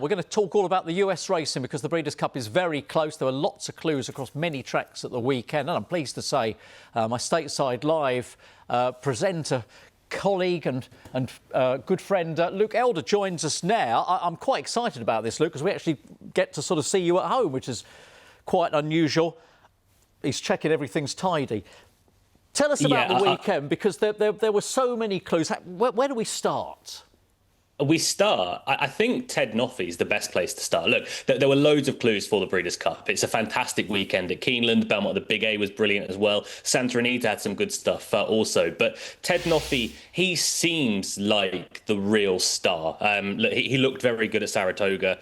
We're going to talk all about the US racing because the Breeders' Cup is very close. There were lots of clues across many tracks at the weekend. And I'm pleased to say my Stateside Live presenter, colleague and good friend Luke Elder joins us now. I'm quite excited about this, Luke, because we actually get to sort of see you at home, which is quite unusual. He's checking everything's tidy. Tell us about the weekend, because there were so many clues. Where do we start? We start, I think Ted Noffey is the best place to start. Look, there were loads of clues for the Breeders' Cup. It's a fantastic weekend at Keeneland. Belmont, the Big A was brilliant as well. Santa Anita had some good stuff also. But Ted Noffey, he seems like the real star. Look, he looked very good at Saratoga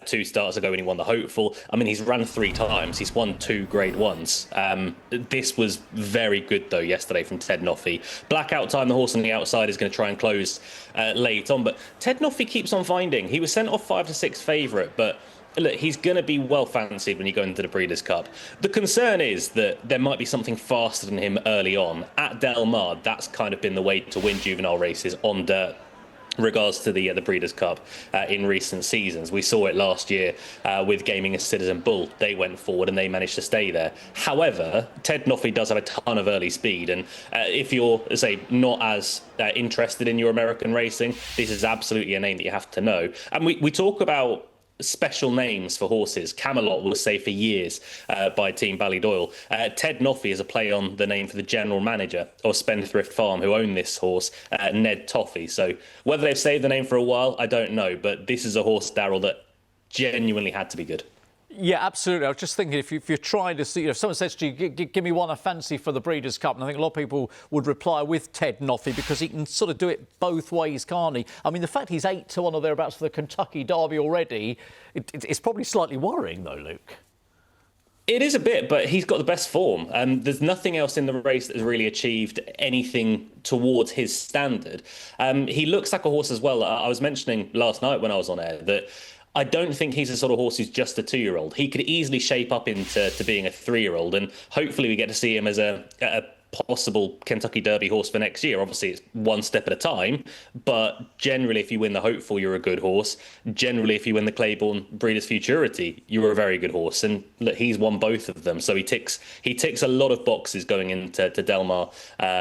2 starts ago when he won the Hopeful. I mean, he's run 3 times. He's won 2 Grade 1s. This was very good, though, yesterday from Ted Noffey. Blackout Time, the horse on the outside, is going to try and close late on. But Ted Noffey keeps on finding. He was sent off 5 to 6 favourite, but look, he's going to be well fancied when you go into the Breeders' Cup. The concern is that there might be something faster than him early on. At Del Mar, that's kind of been the way to win juvenile races on dirt. Regards to the Breeders' Cup in recent seasons. We saw it last year with Gaming and Citizen Bull. They went forward and they managed to stay there. However, Ted Noffey does have a ton of early speed, and if you're, say, not as interested in your American racing, this is absolutely a name that you have to know. And we talk about special names for horses. Camelot was saved for years by Team Ballydoyle. Ted Noffey is a play on the name for the general manager of Spendthrift Farm who owned this horse, Ned Toffey. So whether they've saved the name for a while, I don't know, but this is a horse, Darrell, that genuinely had to be good. Yeah, absolutely. I was just thinking, if you're trying to see, if someone says to you, give me one I fancy for the Breeders' Cup, and I think a lot of people would reply with Ted Noffey, because he can sort of do it both ways, can't he? I mean, the fact he's 8 to 1 or thereabouts for the Kentucky Derby already, it's probably slightly worrying, though, Luke. It is a bit, but he's got the best form. There's nothing else in the race that has really achieved anything towards his standard. He looks like a horse as well. I was mentioning last night when I was on air that I don't think he's the sort of horse who's just a 2-year-old. He could easily shape up into being a 3-year-old, and hopefully we get to see him as a possible Kentucky Derby horse for next year. Obviously, it's one step at a time, but generally, if you win the Hopeful, you're a good horse. Generally, if you win the Claiborne Breeders' Futurity, you're a very good horse. And look, he's won both of them, so he ticks a lot of boxes going into Del Mar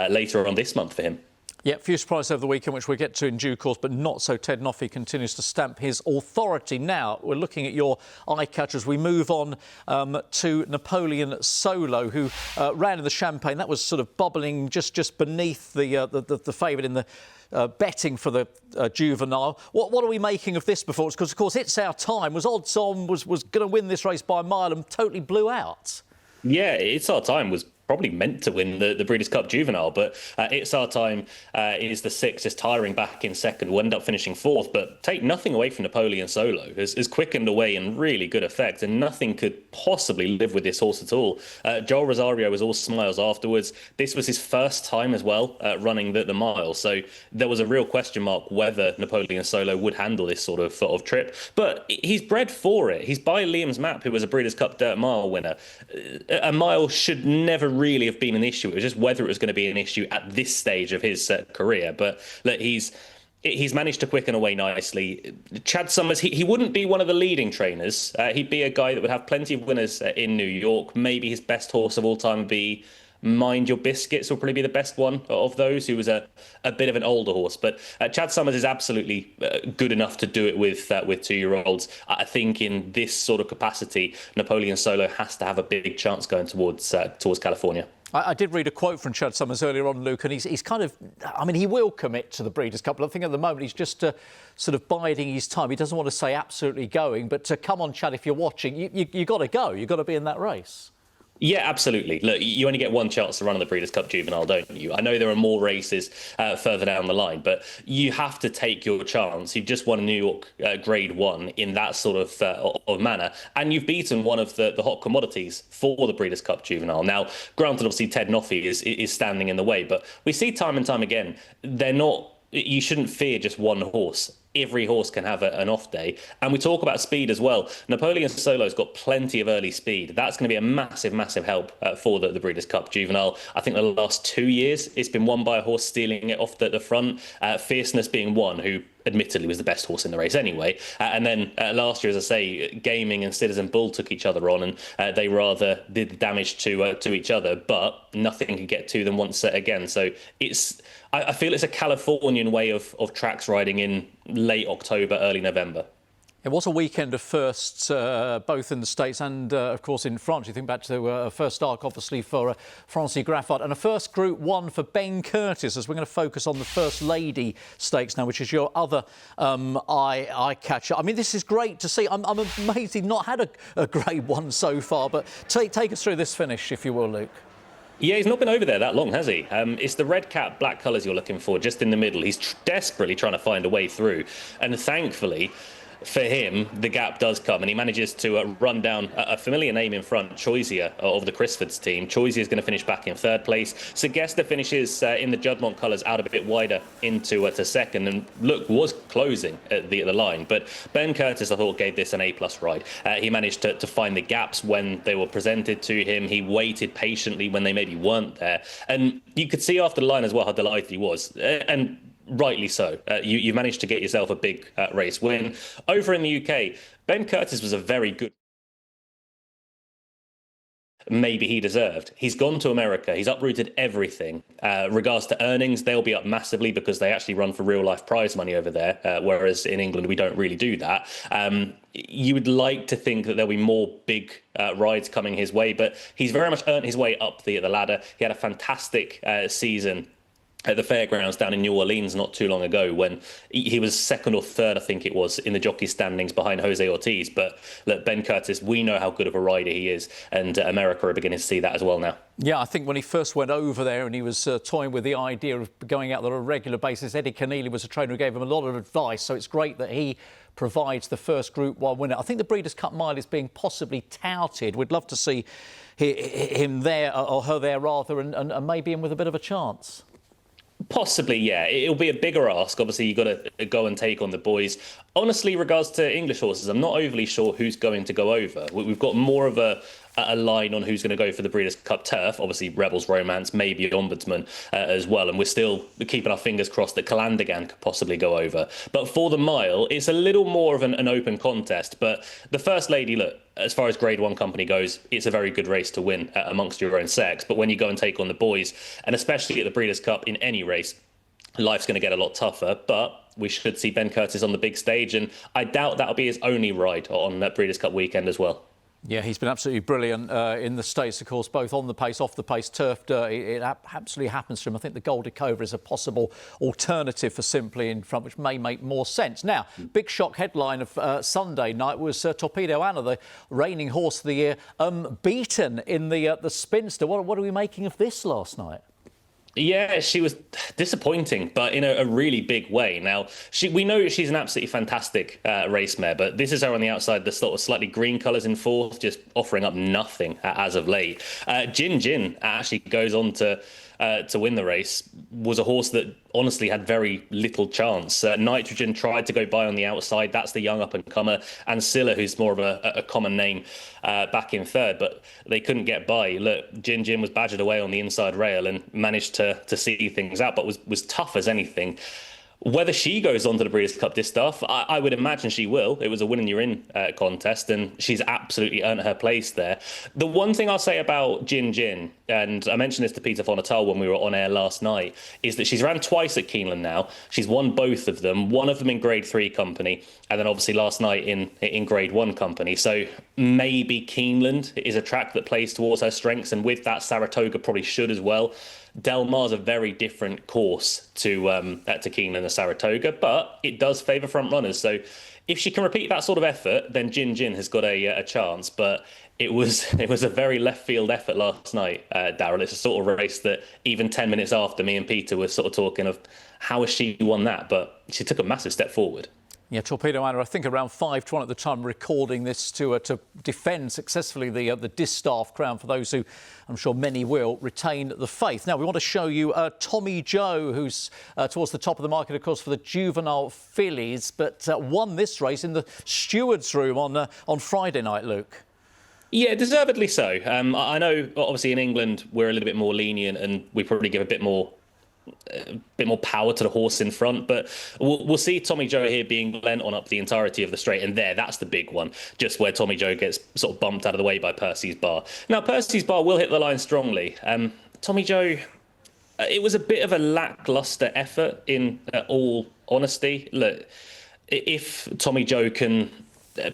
later on this month for him. Yeah, few surprises over the weekend, which we'll get to in due course, but not so. Ted Noffey continues to stamp his authority. Now, we're looking at your eye-catchers. We move on to Napoleon Solo, who ran in the Champagne. That was sort of bubbling just beneath the favourite in the betting for the juvenile. What are we making of this performance? Because, of course, It's Our Time was odds on, was going to win this race by a mile and totally blew out. Yeah, It's Our Time was probably meant to win the Breeders' Cup Juvenile, but It's Our Time is the 6th, is tiring back in second. Will end up finishing 4th, but take nothing away from Napoleon Solo. Has quickened away in really good effect, and nothing could possibly live with this horse at all. Joel Rosario was all smiles afterwards. This was his first time as well running the mile, so there was a real question mark whether Napoleon Solo would handle this sort of trip, but he's bred for it. He's by Liam's Map, who was a Breeders' Cup Dirt Mile winner. A mile should never really have been an issue. It was just whether it was going to be an issue at this stage of his career. But look, he's managed to quicken away nicely. Chad Summers, he wouldn't be one of the leading trainers. He'd be a guy that would have plenty of winners in New York. Maybe his best horse of all time would be Mind Your Biscuits, will probably be the best one of those, who was a bit of an older horse. But Chad Summers is absolutely good enough to do it with 2-year-olds. I think in this sort of capacity, Napoleon Solo has to have a big chance going towards California. I did read a quote from Chad Summers earlier on, Luke, and he's kind of, I mean, he will commit to the Breeders' Cup, but I think at the moment he's just sort of biding his time. He doesn't want to say absolutely going, but come on, Chad, if you're watching, you got to go. You've got to be in that race. Yeah, absolutely. Look, you only get one chance to run on the Breeders' Cup Juvenile, don't you? I know there are more races further down the line, but you have to take your chance. You've just won a New York Grade 1 in that sort of manner, and you've beaten one of the hot commodities for the Breeders' Cup Juvenile. Now, granted, obviously, Ted Noffey is standing in the way, but we see time and time again, you shouldn't fear just one horse. Every horse can have an off day. And we talk about speed as well. Napoleon Solo's got plenty of early speed. That's going to be a massive, massive help for the Breeders' Cup Juvenile. I think the last 2 years, it's been won by a horse stealing it off the front. Fierceness being one, who admittedly was the best horse in the race anyway. And then last year, as I say, Gaming and Citizen Bull took each other on, and they rather did damage to each other, but nothing could get to them once again. So I feel it's a Californian way of tracks riding in late October, early November. It was a weekend of firsts, both in the States and, of course, in France. You think back to first arc, obviously, for Francie Graffard, and a first Group 1 for Ben Curtis, as we're going to focus on the First Lady Stakes now, which is your other eye catcher. I mean, this is great to see. I'm amazed he's not had a Grade 1 so far, but take us through this finish, if you will, Luke. Yeah, he's not been over there that long, has he? It's the red cap, black colours you're looking for, just in the middle. He's desperately trying to find a way through, and thankfully, for him, the gap does come, and he manages to run down a familiar name in front, Choisia, of the Crisfords team. Choisia is going to finish back in third place. Segesta finishes in the Juddmonte colours out a bit wider into to second, and look, was closing at the line. But Ben Curtis, I thought, gave this an A+ ride. He managed to find the gaps when they were presented to him. He waited patiently when they maybe weren't there. And you could see after the line as well how delighted he was. And rightly so. You managed to get yourself a big race win. Over in the UK, Ben Curtis was a very good. Maybe he deserved. He's gone to America. He's uprooted everything. Regards to earnings, they'll be up massively because they actually run for real life prize money over there, whereas in England we don't really do that. You would like to think that there'll be more big rides coming his way, but he's very much earned his way up the ladder. He had a fantastic season at the fairgrounds down in New Orleans not too long ago, when he was second or third, I think it was, in the jockey standings behind Jose Ortiz. But look, Ben Curtis, we know how good of a rider he is, and America are beginning to see that as well now. Yeah, I think when he first went over there and he was toying with the idea of going out there on a regular basis, Eddie Keneally was a trainer who gave him a lot of advice, so it's great that he provides the first Group 1 winner. I think the Breeders' Cup Mile is being possibly touted. We'd love to see him there, or her there rather, and maybe in with a bit of a chance. Possibly, yeah. It'll be a bigger ask. Obviously, you've got to go and take on the boys. Honestly, regards to English horses, I'm not overly sure who's going to go over. We've got more of a line on who's going to go for the Breeders' Cup Turf. Obviously, Rebels Romance, maybe Ombudsman as well. And we're still keeping our fingers crossed that Calandagan could possibly go over. But for the mile, it's a little more of an open contest. But the First Lady, look, as far as Grade 1 company goes, it's a very good race to win amongst your own sex. But when you go and take on the boys, and especially at the Breeders' Cup in any race, life's going to get a lot tougher. But we should see Ben Curtis on the big stage, and I doubt that'll be his only ride on that Breeders' Cup weekend as well. Yeah, he's been absolutely brilliant in the States, of course, both on the pace, off the pace, turf dirt. It absolutely happens to him. I think the Goldie Cobra is a possible alternative for Simply in front, which may make more sense. Now, big shock headline of Sunday night was Thorpedo Anna, the reigning horse of the year, beaten in the Spinster. What are we making of this last night? Yeah, she was disappointing, but in a really big way. Now, we know she's an absolutely fantastic race mare, but this is her on the outside, the sort of slightly green colours in fourth, just offering up nothing as of late. Jin Jin actually goes on to win the race. Was a horse that honestly had very little chance. Nitrogen tried to go by on the outside. That's the young up-and-comer. And Scylla, who's more of a common name, back in third, but they couldn't get by. Look, Jin Jin was badgered away on the inside rail and managed to see things out, but was tough as anything. Whether she goes on to the Breeders' Cup Distaff, I would imagine she will. It was a win and you're in contest, and she's absolutely earned her place there. The one thing I'll say about Jin Jin, and I mentioned this to Peter Fonatal when we were on air last night, is that she's ran twice at Keeneland now. She's won both of them, one of them in Grade 3 company, and then obviously last night in Grade 1 company. So maybe Keeneland is a track that plays towards her strengths, and with that, Saratoga probably should as well. Del Mar's a very different course to Keeneland and Saratoga, but it does favour front runners. So if she can repeat that sort of effort, then Jin Jin has got a chance. But it was a very left field effort last night, Darrell. It's a sort of race that even 10 minutes after, me and Peter were sort of talking of how has she won that, but she took a massive step forward. Yeah, Thorpedo Anna, I think around 5-1 at the time, recording this to defend successfully the Distaff crown for those who, I'm sure many will, retain the faith. Now, we want to show you Tommy Joe, who's towards the top of the market, of course, for the Juvenile Fillies, but won this race in the Steward's room on Friday night, Luke. Yeah, deservedly so. I know, obviously, in England, we're a little bit more lenient and we probably give a bit more a bit more power to the horse in front. But we'll see Tommy Joe here being lent on up the entirety of the straight. And that's the big one, just where Tommy Joe gets sort of bumped out of the way by Percy's Bar. Now, Percy's Bar will hit the line strongly. Tommy Joe, it was a bit of a lackluster effort in all honesty. Look, if Tommy Joe can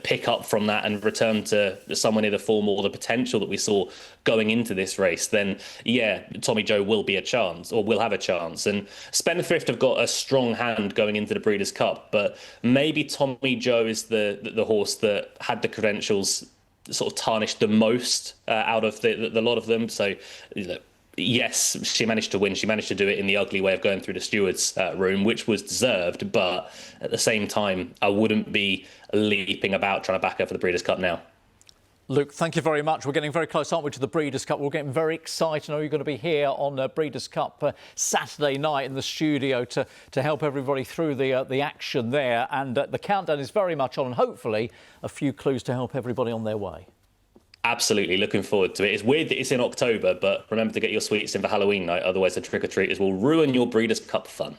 pick up from that and return to somewhere near the form or the potential that we saw going into this race, then yeah, Tommy Joe will be a chance, or will have a chance. And Spendthrift have got a strong hand going into the Breeders' Cup, but maybe Tommy Joe is the horse that had the credentials sort of tarnished the most out of the lot of them. So, you know, yes, she managed to win. She managed to do it in the ugly way of going through the steward's room, which was deserved. But at the same time, I wouldn't be leaping about trying to back her for the Breeders' Cup now. Luke, thank you very much. We're getting very close, aren't we, to the Breeders' Cup? We're getting very excited. I know you're going to be here on Breeders' Cup Saturday night in the studio to help everybody through the action there. And the countdown is very much on, and hopefully a few clues to help everybody on their way. Absolutely, looking forward to it. It's weird that it's in October, but remember to get your sweets in for Halloween night, otherwise the trick-or-treaters will ruin your Breeders' Cup fun.